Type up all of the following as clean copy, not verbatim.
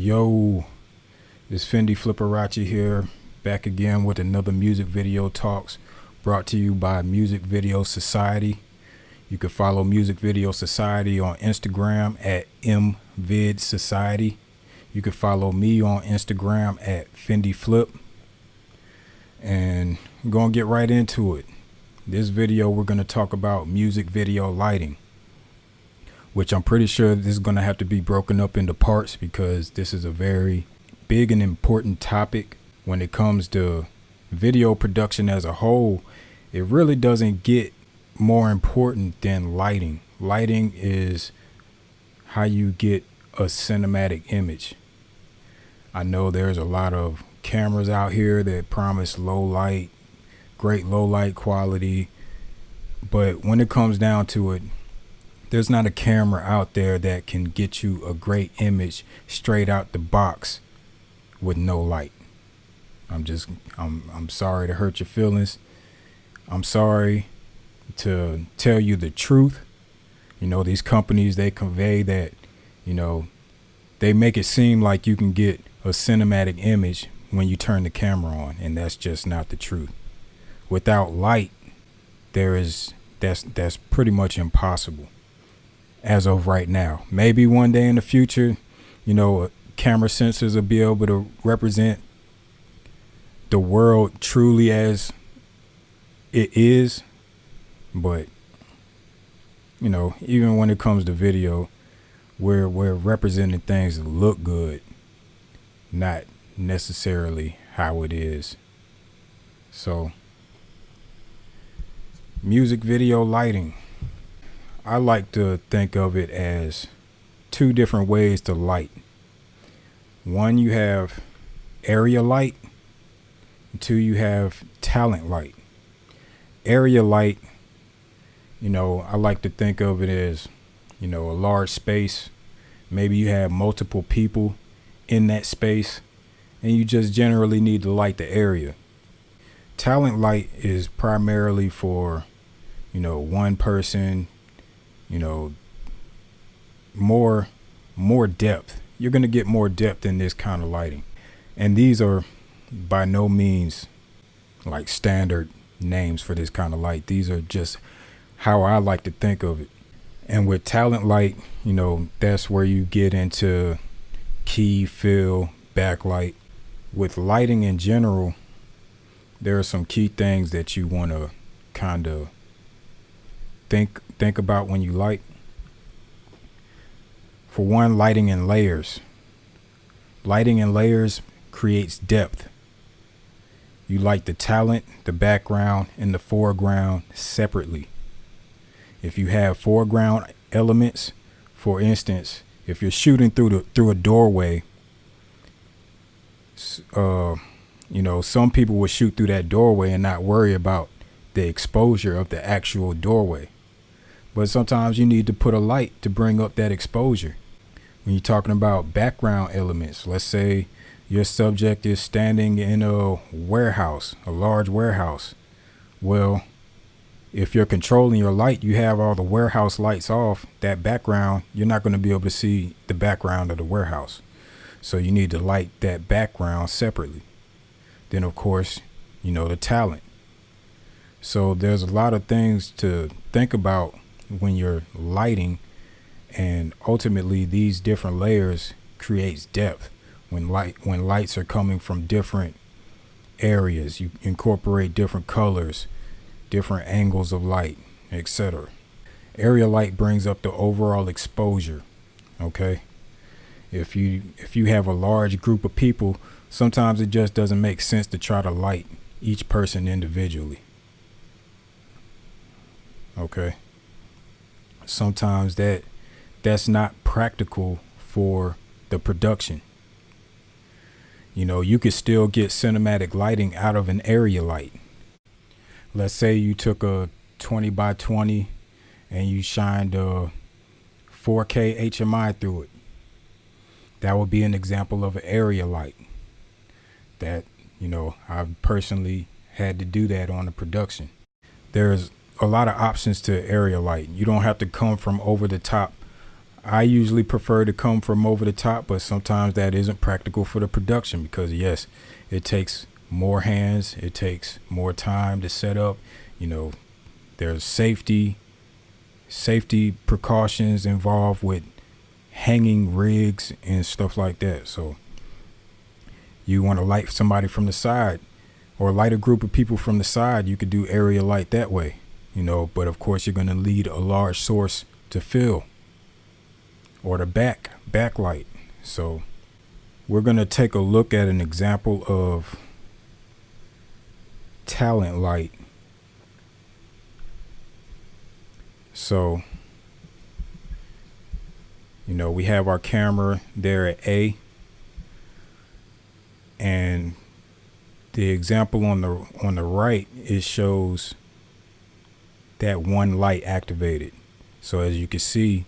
Yo, it's Fendi Flipperachi here, back again with another music video talks brought to you by Music Video Society. You can follow Music Video Society on Instagram at MVid Society. You can follow me on Instagram at Fendi Flip. And I'm gonna get right into it. This video we're gonna talk about music video lighting, which I'm pretty sure this is gonna have to be broken up into parts because this is a very big and important topic when it comes to video production as a whole. It really doesn't get more important than lighting. Lighting is how you get a cinematic image. I know there's a lot of cameras out here that promise low light, great low light quality, but when it comes down to it, there's not a camera out there that can get you a great image straight out the box with no light. I'm sorry to hurt your feelings. I'm sorry to tell you the truth. You know, these companies, they convey that, you know, they make it seem like you can get a cinematic image when you turn the camera on, and that's just not the truth. Without light, that's pretty much impossible as of right now. Maybe one day in the future, you know, camera sensors will be able to represent the world truly as it is, but you know, even when it comes to video, we're representing things that look good, not necessarily how it is. So music video lighting, I like to think of it as two different ways to light. One, you have area light. Two, you have talent light. Area light, you know, I like to think of it as, you know, a large space. Maybe you have multiple people in that space and you just generally need to light the area. Talent light is primarily for, you know, one person, you know, more depth. You're going to get more depth in this kind of lighting. And these are by no means like standard names for this kind of light. These are just how I like to think of it. And with talent light, you know, that's where you get into key, fill, backlight. With lighting in general, there are some key things that you want to kind of think about when you light. For one, lighting in layers. Lighting in layers creates depth. You light the talent, the background, and the foreground separately. If you have foreground elements, for instance, if you're shooting through a doorway, you know, some people will shoot through that doorway and not worry about the exposure of the actual doorway. But sometimes you need to put a light to bring up that exposure. When you're talking about background elements, let's say your subject is standing in a warehouse, a large warehouse. Well, if you're controlling your light, you have all the warehouse lights off, that background, you're not going to be able to see the background of the warehouse. So you need to light that background separately. Then, of course, you know, the talent. So there's a lot of things to think about when you're lighting, and ultimately these different layers creates depth. When lights are coming from different areas, you incorporate different colors, different angles of light, etc. Area light brings up the overall exposure. Okay, if you have a large group of people, sometimes it just doesn't make sense to try to light each person individually. Okay, sometimes that's not practical for the production. You know, you could still get cinematic lighting out of an area light. Let's say you took a 20 by 20 and you shined a 4K HMI through it. That would be an example of an area light. That, you know, I've personally had to do that on the production. There's a lot of options to area light. You don't have to come from over the top I usually prefer to come from over the top, but sometimes that isn't practical for the production because yes, it takes more hands, it takes more time to set up. There's safety precautions involved with hanging rigs and stuff like that. So you want to light somebody from the side or light a group of people from the side, you could do area light that way, but of course you're going to need a large source to fill or the backlight. So we're going to take a look at an example of talent light. So, we have our camera there at A, and the example on the right, it shows that one light activated. So as you can see,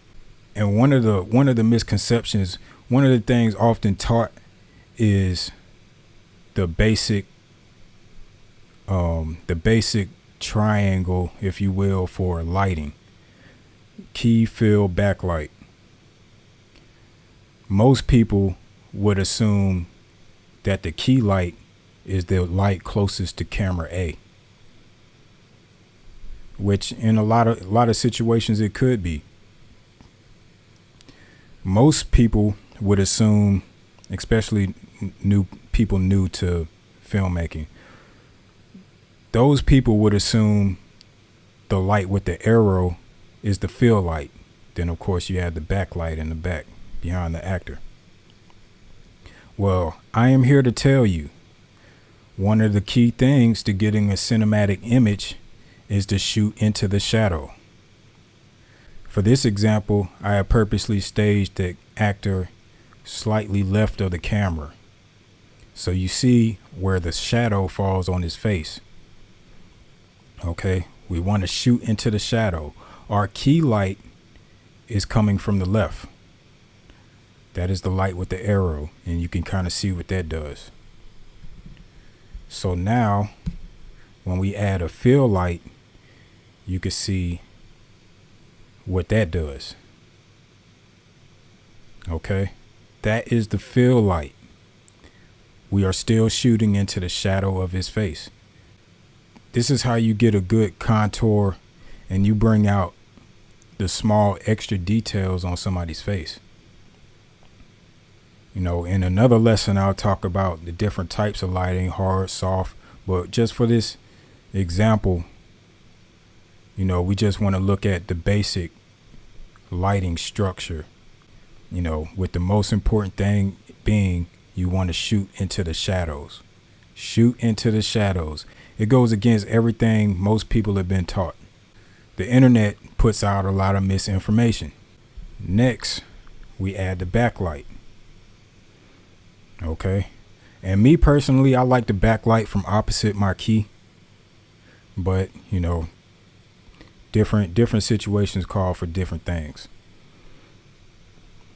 and one of the misconceptions, one of the things often taught is the basic triangle, if you will, for lighting: key, fill, backlight. Most people would assume that the key light is the light closest to camera A, which in a lot of situations it could be. Most people would assume, especially new to filmmaking, those people would assume the light with the arrow is the fill light. Then of course you have the backlight in the back behind the actor. Well, I am here to tell you, one of the key things to getting a cinematic image is to shoot into the shadow. For this example, I have purposely staged the actor slightly left of the camera, so you see where the shadow falls on his face. Okay, we want to shoot into the shadow. Our key light is coming from the left. That is the light with the arrow, and you can kind of see what that does. So now when we add a fill light, you can see what that does. Okay, that is the fill light. We are still shooting into the shadow of his face. This is how you get a good contour and you bring out the small extra details on somebody's face. In another lesson, I'll talk about the different types of lighting, hard, soft, but just for this example, we just want to look at the basic lighting structure, with the most important thing being you want to shoot into the shadows. Shoot into the shadows. It goes against everything most people have been taught. The internet puts out a lot of misinformation. Next, we add the backlight. Okay. And me personally, I like the backlight from opposite my key. But, different situations call for different things.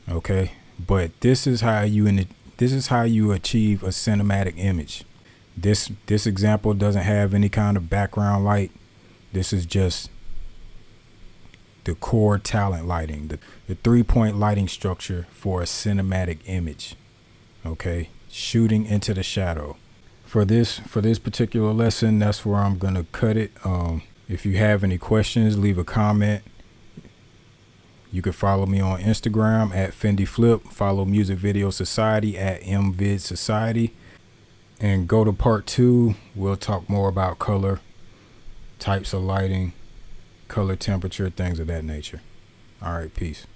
Okay. But this is how you achieve a cinematic image. This example doesn't have any kind of background light. This is just the core talent lighting, the 3-point lighting structure for a cinematic image. Okay, shooting into the shadow. For this particular lesson, that's where I'm gonna cut it. If you have any questions, leave a comment. You can follow me on Instagram at Fendi Flip. Follow Music Video Society at MVid Society. And go to part 2. We'll talk more about color, types of lighting, color temperature, things of that nature. All right, peace.